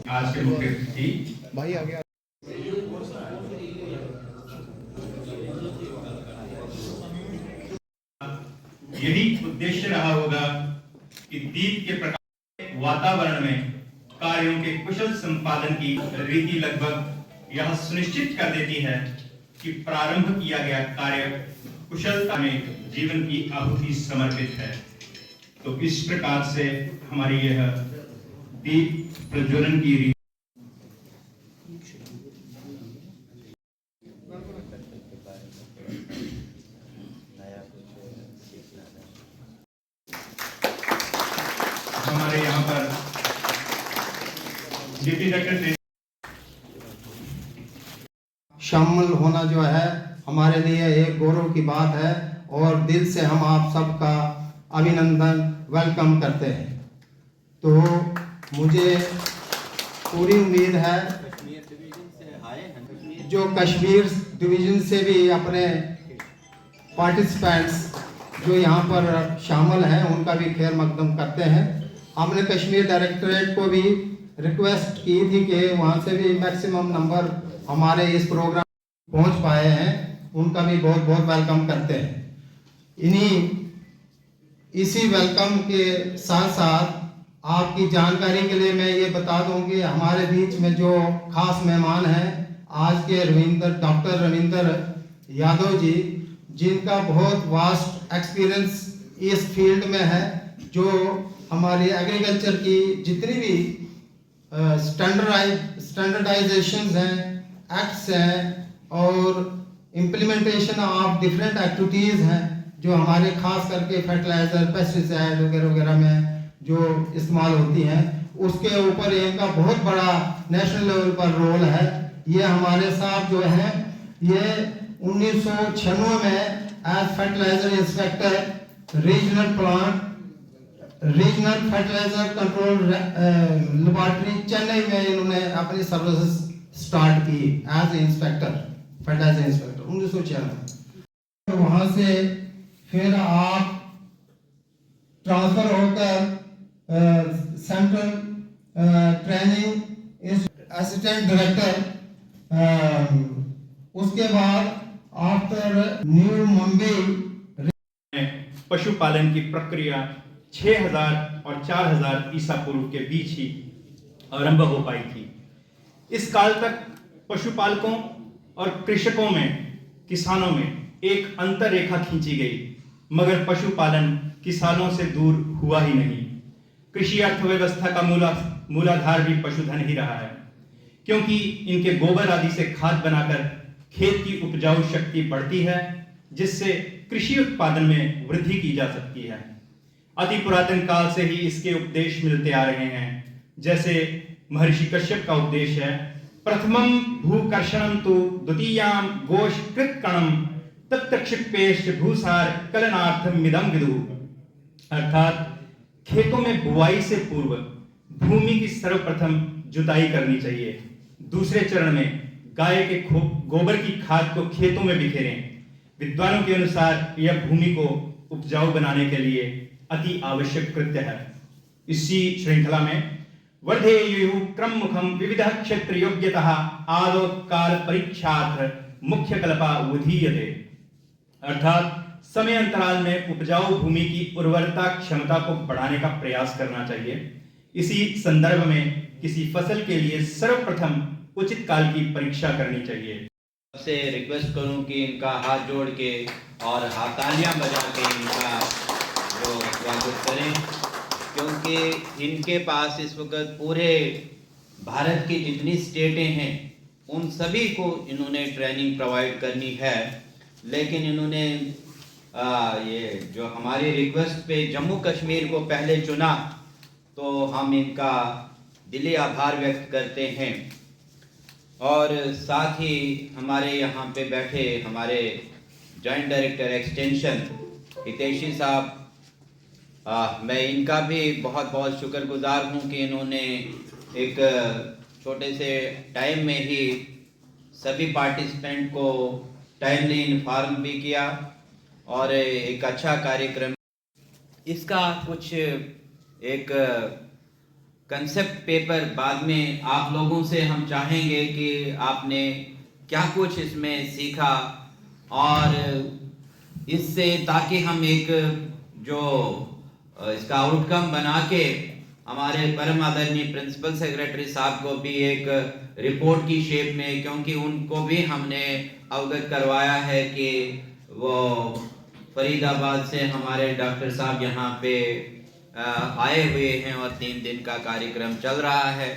आज के मुख्य अतिथि भाई आ गया। यही उद्देश्य रहा होगा कि दीप के प्रकाश वातावरण में कार्यों के कुशल संपादन की रीति लगभग यह सुनिश्चित कर देती है कि प्रारंभ किया गया कार्य कुशलता में जीवन की आहुति समर्पित है। तो इस प्रकार से हमारी यह दीप प्रज्वलन की रीति हमारे यहाँ पर डिप्टी डायरेक्टर शामिल होना जो है हमारे लिए एक गौरव की बात है और दिल से हम आप सबका अभिनंदन वेलकम करते हैं। तो मुझे पूरी उम्मीद है जो कश्मीर डिवीज़न से भी अपने पार्टिसिपेंट्स जो यहाँ पर शामिल हैं उनका भी खैर मकदम करते हैं। हमने कश्मीर डायरेक्टरेट को भी रिक्वेस्ट की थी कि वहाँ से भी मैक्सिमम नंबर हमारे इस प्रोग्राम पहुँच पाए हैं, उनका भी बहुत बहुत वेलकम करते हैं। इसी वेलकम के साथ साथ आपकी जानकारी के लिए मैं ये बता दूं कि हमारे बीच में जो खास मेहमान हैं आज के डॉक्टर रविंदर यादव जी, जिनका बहुत वास्ट एक्सपीरियंस इस फील्ड में है, जो हमारी एग्रीकल्चर की जितनी भी स्टैंडर्डाइजेशंस हैं, एक्ट्स हैं और इम्प्लीमेंटेशन ऑफ डिफरेंट एक्टिविटीज़ हैं जो हमारे खास करके फर्टिलाइज़र, पेस्टिसाइड वगैरह वगैरह में जो इस्तेमाल होती हैं, उसके ऊपर इनका बहुत बड़ा नेशनल लेवल पर रोल है। ये हमारे साथ जो है ये 1996 में as fertiliser inspector regional fertiliser control laboratory Chennai में इन्होंने अपनी सर्विसेज स्टार्ट की एज इंस्पेक्टर, फर्टिलाइज़र इंस्पेक्टर 1996। वहाँ से फिर आप ट्रांसफ़र होकर सेंट्रल ट्रेनिंग असिस्टेंट डायरेक्टर, उसके बाद आफ्टर न्यू मुंबई पशुपालन की प्रक्रिया 6000 और 4000 ईसा पूर्व के बीच ही आरंभ हो पाई थी। इस काल तक पशुपालकों और कृषकों में, किसानों में एक अंतर रेखा खींची गई, मगर पशुपालन किसानों से दूर हुआ ही नहीं। कृषि अर्थव्यवस्था का मूलाधार भी पशुधन ही रहा है, क्योंकि इनके गोबर आदि से खाद बनाकर खेत की उपजाऊ शक्ति बढ़ती है, जिससे कृषि उत्पादन में वृद्धि की जा सकती है। अति पुरातन काल से ही इसके उपदेश मिलते आ रहे हैं, जैसे महर्षि कश्यप का उपदेश है, प्रथमम भूकर्षणम तु द्वितीयाम गोष्कृतकणम तत्क्षिपेश भूसार कलनार्थम मिदम विदु। अर्थात खेतों में बुआई से पूर्व भूमि की सर्वप्रथम जुताई करनी चाहिए। दूसरे चरण में गाय के गोबर की खाद को खेतों में बिखेरें। विद्वानों के अनुसार यह भूमि को उपजाऊ बनाने के लिए अति आवश्यक कृत्य है। इसी श्रृंखला में वर्धेयुः क्रम मुखम विविध क्षेत्र योग्यतः आदो काल परीक्षार्थ मुख्य कल्पा उदीयते। अर्थात समय अंतराल में उपजाऊ भूमि की उर्वरता क्षमता को बढ़ाने का प्रयास करना चाहिए। इसी संदर्भ में किसी फसल के लिए सर्वप्रथम उचित काल की परीक्षा करनी चाहिए। से रिक्वेस्ट करूं कि इनका हाथ जोड़ के और तालियां बजा के इनका जो स्वागत करें, क्योंकि इनके पास इस वक्त पूरे भारत की जितनी स्टेटें हैं उन सभी को इन्होंने ट्रेनिंग प्रोवाइड करनी है, लेकिन इन्होंने ये जो हमारी रिक्वेस्ट पे जम्मू कश्मीर को पहले चुना, तो हम इनका दिली आभार व्यक्त करते हैं। और साथ ही हमारे यहाँ पे बैठे हमारे जॉइंट डायरेक्टर एक्सटेंशन हितेशी साहब, मैं इनका भी बहुत बहुत शुक्रगुजार हूँ कि इन्होंने एक छोटे से टाइम में ही सभी पार्टिसिपेंट को टाइमली इन्फॉर्म भी किया और एक अच्छा कार्यक्रम। इसका कुछ एक कंसेप्ट पेपर बाद में आप लोगों से हम चाहेंगे कि आपने क्या कुछ इसमें सीखा, और इससे ताकि हम एक जो इसका आउटकम बना के हमारे परम आदरणीय प्रिंसिपल सेक्रेटरी साहब को भी एक रिपोर्ट की शेप में, क्योंकि उनको भी हमने अवगत करवाया है कि वो फरीदाबाद से हमारे डॉक्टर साहब यहाँ पे आए हुए हैं और 3 दिन का कार्यक्रम चल रहा है,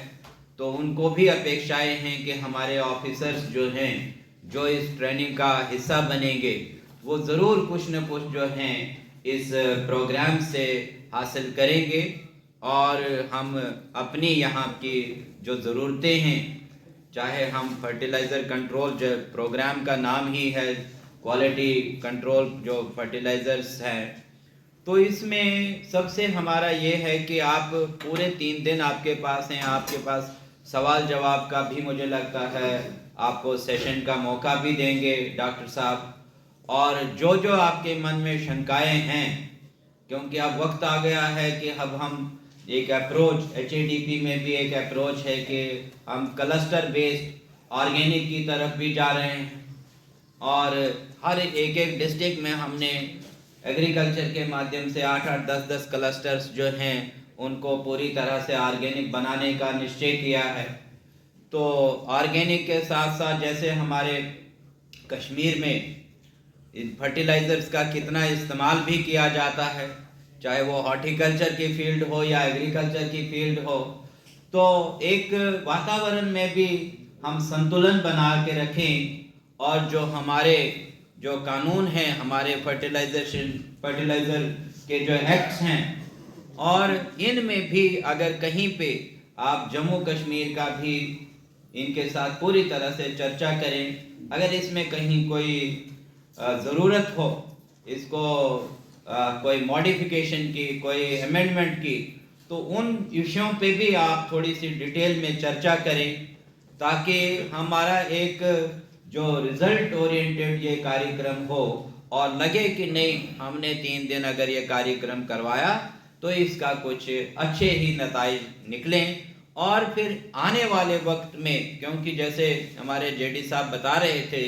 तो उनको भी अपेक्षाएं हैं कि हमारे ऑफिसर्स जो हैं जो इस ट्रेनिंग का हिस्सा बनेंगे वो ज़रूर कुछ न कुछ जो हैं इस प्रोग्राम से हासिल करेंगे, और हम अपनी यहाँ की जो ज़रूरतें हैं, चाहे हम फर्टिलाइज़र कंट्रोल, जो प्रोग्राम का नाम ही है क्वालिटी कंट्रोल जो फर्टिलाइज़र्स हैं, तो इसमें सबसे हमारा ये है कि आप पूरे 3 दिन आपके पास हैं, आपके पास सवाल जवाब का भी मुझे लगता है आपको सेशन का मौका भी देंगे डॉक्टर साहब, और जो जो आपके मन में शंकाएं हैं, क्योंकि अब वक्त आ गया है कि अब हम एक अप्रोच HADP में भी एक अप्रोच है कि हम क्लस्टर बेस्ड ऑर्गेनिक की तरफ भी जा रहे हैं, और हर एक डिस्ट्रिक्ट में हमने एग्रीकल्चर के माध्यम से 8-8, 10-10 क्लस्टर्स जो हैं उनको पूरी तरह से ऑर्गेनिक बनाने का निश्चय किया है। तो ऑर्गेनिक के साथ साथ जैसे हमारे कश्मीर में फर्टिलाइज़र्स का कितना इस्तेमाल भी किया जाता है, चाहे वो हॉर्टिकल्चर की फील्ड हो या एग्रीकल्चर की फील्ड हो, तो एक वातावरण में भी हम संतुलन बना के रखें, और जो हमारे जो कानून हैं, हमारे फर्टिलाइज़र के जो एक्ट्स हैं, और इनमें भी अगर कहीं पे आप जम्मू कश्मीर का भी इनके साथ पूरी तरह से चर्चा करें, अगर इसमें कहीं कोई ज़रूरत हो इसको कोई मॉडिफिकेशन की, कोई अमेंडमेंट की, तो उन विषयों पे भी आप थोड़ी सी डिटेल में चर्चा करें, ताकि हमारा एक जो रिजल्ट ओरिएंटेड ये कार्यक्रम हो और लगे कि नहीं हमने 3 दिन अगर ये कार्यक्रम करवाया तो इसका कुछ अच्छे ही नताइज निकलें, और फिर आने वाले वक्त में, क्योंकि जैसे हमारे जेडी साहब बता रहे थे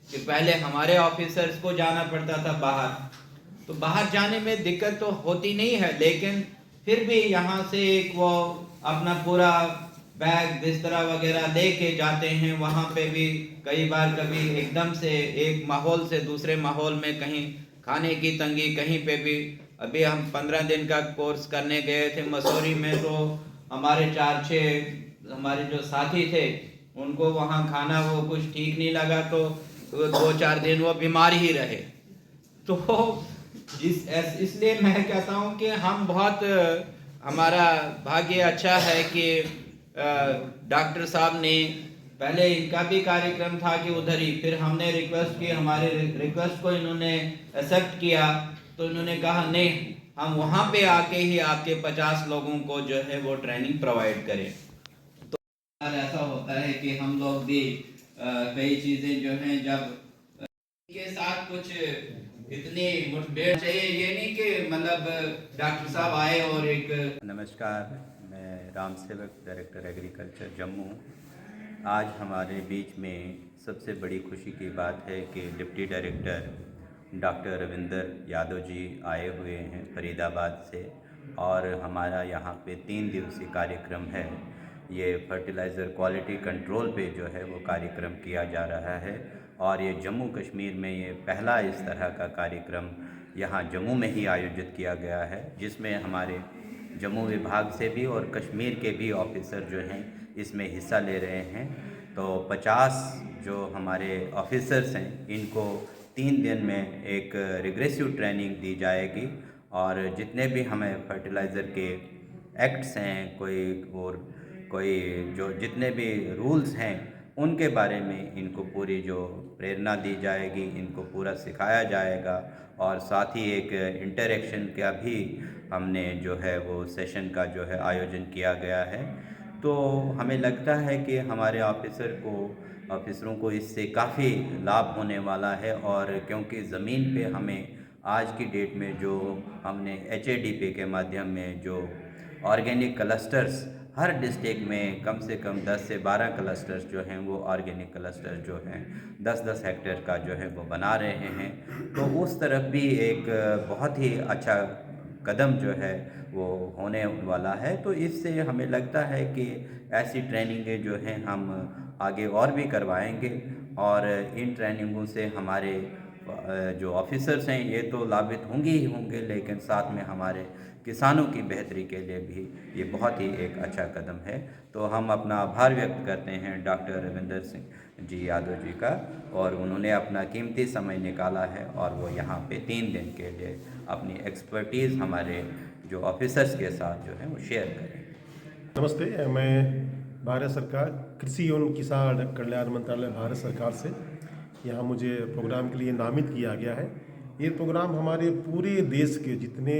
कि पहले हमारे ऑफिसर्स को जाना पड़ता था बाहर, तो बाहर जाने में दिक्कत तो होती नहीं है, लेकिन फिर भी यहाँ से एक वो अपना पूरा बैग बिस्तरा वगैरह लेके जाते हैं, वहाँ पे भी कई बार कभी एकदम से एक माहौल से दूसरे माहौल में, कहीं खाने की तंगी, कहीं पे भी। अभी हम 15 दिन का कोर्स करने गए थे मसूरी में, तो हमारे 4-6 हमारे जो साथी थे उनको वहाँ खाना वो कुछ ठीक नहीं लगा, तो 2-4 दिन वो बीमार ही रहे। तो इसलिए मैं कहता हूँ कि हम बहुत, हमारा भाग्य अच्छा है कि डॉक्टर साहब ने पहले इनका भी कार्यक्रम था कि उधर ही, फिर हमने रिक्वेस्ट की, हमारे रिक्वेस्ट को इन्होंने एक्सेप्ट किया, तो इन्होंने कहा नहीं हम वहाँ पे आके ही आपके 50 लोगों को जो है वो ट्रेनिंग प्रोवाइड करें। तो ऐसा होता है कि हम लोग भी कई चीज़ें जो हैं जब के साथ कुछ इतनी मुठभेड़ चाहिए, ये नहीं कि मतलब डॉक्टर साहब आए और एक। नमस्कार, मैं राम सेवक, डायरेक्टर एग्रीकल्चर जम्मू। आज हमारे बीच में सबसे बड़ी खुशी की बात है कि deputy director doctor Ravinder Yadav ji आए हुए हैं फरीदाबाद से, और हमारा यहाँ पे 3 दिवसीय कार्यक्रम है। ये फर्टिलाइज़र क्वालिटी कंट्रोल पे जो है वो कार्यक्रम किया जा रहा है, और ये जम्मू कश्मीर में ये पहला इस तरह का कार्यक्रम यहाँ जम्मू में ही आयोजित किया गया है, जिसमें हमारे जम्मू विभाग से भी और कश्मीर के भी ऑफिसर जो हैं इसमें हिस्सा ले रहे हैं। तो 50 जो हमारे ऑफिसर्स हैं इनको 3 दिन में एक रिग्रेसिव ट्रेनिंग दी जाएगी, और जितने भी हमें फर्टिलाइज़र के एक्ट्स हैं, कोई जो जितने भी रूल्स हैं उनके बारे में इनको पूरी जो प्रेरणा दी जाएगी, इनको पूरा सिखाया जाएगा, और साथ ही एक इंटरेक्शन का भी हमने जो है वो सेशन का जो है आयोजन किया गया है। तो हमें लगता है कि हमारे ऑफिसरों को इससे काफ़ी लाभ होने वाला है, और क्योंकि ज़मीन पे हमें आज की डेट में जो हमने HADP के माध्यम में जो ऑर्गेनिक क्लस्टर्स हर डिस्ट्रिक्ट में कम से कम 10 से 12 क्लस्टर्स जो हैं वो ऑर्गेनिक क्लस्टर जो हैं 10-10 हेक्टेयर का जो है वो बना रहे हैं। तो उस तरफ भी एक बहुत ही अच्छा कदम जो है वो होने वाला है। तो इससे हमें लगता है कि ऐसी ट्रेनिंगें जो हैं हम आगे और भी करवाएंगे और इन ट्रेनिंगों से हमारे जो ऑफिसर्स हैं ये तो लाभित होंगे ही होंगे, लेकिन साथ में हमारे किसानों की बेहतरी के लिए भी ये बहुत ही एक अच्छा कदम है। तो हम अपना आभार व्यक्त करते हैं डॉक्टर रविंदर सिंह जी यादव जी का, और उन्होंने अपना कीमती समय निकाला है और वो यहाँ पे 3 दिन के लिए अपनी एक्सपर्टीज़ हमारे जो ऑफिसर्स के साथ जो है वो शेयर करें। नमस्ते, मैं भारत सरकार कृषि एवं किसान कल्याण मंत्रालय भारत सरकार से यहाँ मुझे प्रोग्राम के लिए नामित किया गया है। ये प्रोग्राम हमारे पूरे देश के जितने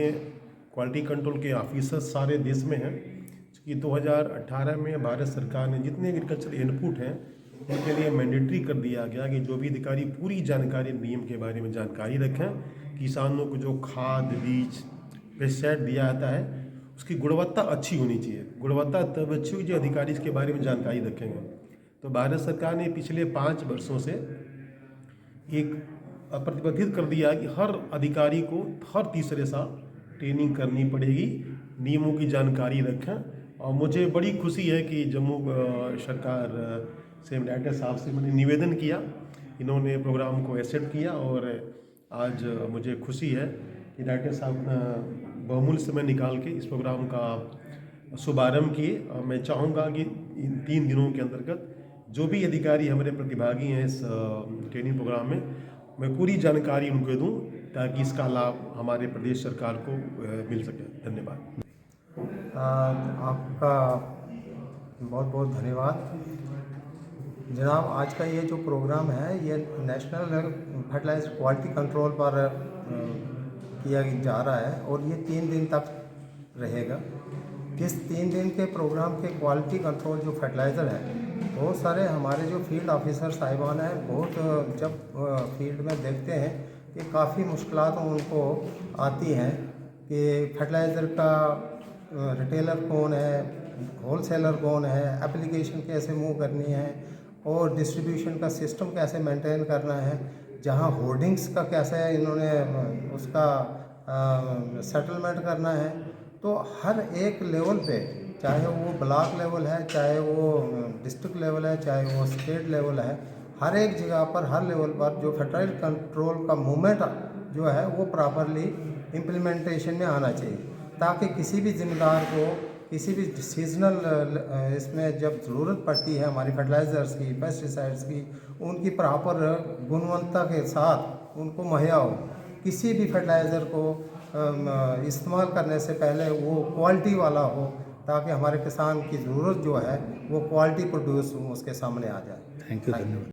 क्वालिटी कंट्रोल के ऑफिसर सारे देश में हैं, कि 2018 में भारत सरकार ने जितने एग्रीकल्चर इनपुट हैं उनके लिए मैंडेटरी कर दिया गया कि जो भी अधिकारी पूरी जानकारी नियम के बारे में जानकारी रखें। किसानों को जो खाद बीज पेस्टिसाइड दिया जाता है उसकी गुणवत्ता अच्छी होनी चाहिए। गुणवत्ता तब अच्छी हुई जो अधिकारी इसके बारे में जानकारी रखेंगे। तो भारत सरकार ने पिछले 5 वर्षों से एक प्रतिबंधित कर दिया कि हर अधिकारी को हर तीसरे साल ट्रेनिंग करनी पड़ेगी, नियमों की जानकारी रखें। और मुझे बड़ी खुशी है कि जम्मू सरकार से डायरेक्टर साहब से मैंने निवेदन किया, इन्होंने प्रोग्राम को एक्सेप्ट किया और आज मुझे खुशी है कि डायरेक्टर साहब बहुमूल्य समय निकाल के इस प्रोग्राम का शुभारंभ किए। मैं चाहूँगा कि इन 3 दिनों के अंतर्गत जो भी अधिकारी हमारे प्रतिभागी हैं इस ट्रेनिंग प्रोग्राम में, मैं पूरी जानकारी उनको दूं ताकि इसका लाभ हमारे प्रदेश सरकार को मिल सके। धन्यवाद। आपका बहुत बहुत धन्यवाद जनाब। आज का ये जो प्रोग्राम है ये नेशनल फर्टिलाइजर क्वालिटी कंट्रोल पर किया जा रहा है और ये 3 दिन तक रहेगा। इस 3 दिन के प्रोग्राम के क्वालिटी कंट्रोल जो फर्टिलाइज़र है, बहुत सारे हमारे जो फील्ड ऑफिसर साहिबान हैं बहुत जब फील्ड में देखते हैं कि काफ़ी मुश्किलात उनको आती हैं कि फर्टिलाइज़र का रिटेलर कौन है, होलसेलर कौन है, एप्लीकेशन कैसे मूव करनी है और डिस्ट्रीब्यूशन का सिस्टम कैसे मेंटेन करना है, जहां होर्डिंग्स का कैसे इन्होंने उसका सेटलमेंट करना है। तो हर एक लेवल पे, चाहे वो ब्लॉक लेवल है, चाहे वो डिस्ट्रिक्ट लेवल है, चाहे वो स्टेट लेवल है, हर एक जगह पर हर लेवल पर जो फर्टाइल कंट्रोल का मूवमेंट जो है वो प्रॉपरली इम्प्लीमेंटेशन में आना चाहिए, ताकि किसी भी जिम्मेदार को किसी भी सीजनल इसमें जब ज़रूरत पड़ती है हमारी फर्टिलाइज़र्स की, पेस्टिसाइड्स की, उनकी प्रॉपर गुणवत्ता के साथ उनको मुहैया हो। किसी भी फर्टिलाइज़र को इस्तेमाल करने से पहले वो क्वालिटी वाला हो, ताकि हमारे किसान की ज़रूरत जो है वो क्वालिटी प्रोड्यूस उसके सामने आ जाए। थैंक यू, धन्यवाद।